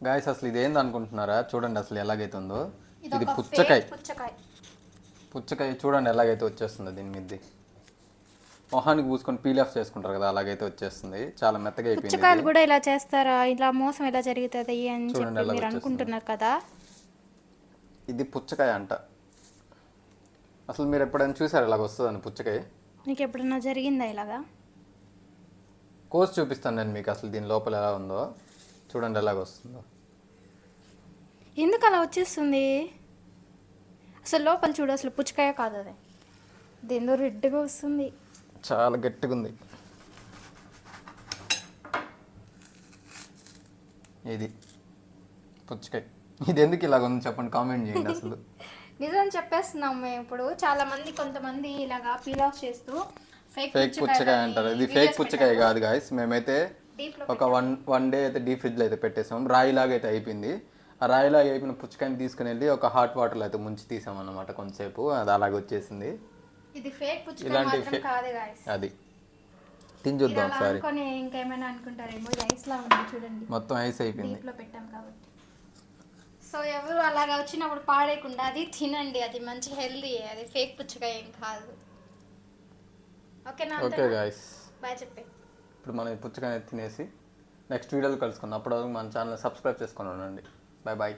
Guys అసలు ఇది ఏంది అనుకుంటున్నారా? చూడండి అసలు ఎలాగైతుందో. ఇది ఒక పుచ్చకాయ. ఫేక్ పుచ్చకాయ. పుచ్చకాయ చూడండి ఎలాగైతే వచ్చేస్తుందో దీని మీది. మొహానికి పూసుకొని పీల్ ఆఫ్ చేసుకుంటారు కదా, అలాగైతే వచ్చేస్తుంది. చాలా మెత్తగా అయిపోయింది పుచ్చకాయలు ఇది. కూడా ఇలా చేస్తారా? ఇలా మోసం ఎలా జరుగుతుంది అని చూడండి చెప్పి ఎలాగ మీరు వచ్చేస్తుందో. అనుకుంటున్నారు కదా. ఇది పుచ్చకాయ అంట. అసలు మీరు ఎప్పుడైనా చూసారు ఇలాగ వస్తుందని పుచ్చకాయ? నీకు ఎప్పుడన్నా జరిగిందా ఇలాగా? కోసి చూపిస్తాను నేను మీకు అసలు దీని లోపల ఎలా ఉందో. చూడండి ఎలాగ వస్తుందో. ఎందుకు అలా వచ్చేస్తుంది? అసలు లోపల చూడు, అసలు పుచ్చకాయ కాదు అది. దేందో రెడ్గా వస్తుంది. చాలా గట్టిగా ఉంది ఇది పుచ్చకాయ. ఇది ఎందుకు ఇలాగ ఉంది చెప్పండి, కామెంట్ చేయండి అసలు. నిజం చెప్పేస్తున్నాం మేము ఇప్పుడు. చాలా మంది కొంతమంది ఇలాగా పీల్ ఆఫ్ చేస్తూ ఫేక్ పుచ్చకాయ అంటారు. ఇది ఫేక్ పుచ్చకాయ కాదు గాయస్. మేమైతే డీప్లో ఒక వన్ డే అయితే డీప్ ఫ్రిడ్జ్లో అయితే పెట్టేసాం. రాయిలాగా అయితే అయిపోయింది. ఆ రాయిలాగా అయిపోయిన పుచ్చకాయని తీసుకుని వెళ్ళి ఒక హాట్ వాటర్లో అయితే ముంచి తీసాం అన్నమాట కొంతసేపు. అది అలాగే వచ్చేసింది. ఇది ఫేక్ పుచ్చకాయ ఇలాంటి మాత్రం కాదు గాయ్స్. అది తిని చూద్దాం ఒకసారి. అనుకొని ఇంకేమైనా అనుకుంటారేమో. ఇది ఐస్ లా ఉంది చూడండి, మొత్తం ఐస్ అయిపోయింది. డీప్లో పెట్టాం కాబట్టి. సో ఎవరు అలాగా వచ్చినప్పుడు పాడేయకుండా అది తినండి. అది మంచి హెల్దీ. అది ఫేక్ పుచ్చకాయ ఏం కాదు. ఓకేనా? ఓకే గాయస్, బాయ్ చెప్పే. ఇప్పుడు మనం ఈ పుచ్చకాయ తినేసి నెక్స్ట్ వీడియోలో కలుసుకుందాం. అప్పటివరకు మన ఛానల్ సబ్స్క్రైబ్ చేసుకొని ఉండండి. Bye bye.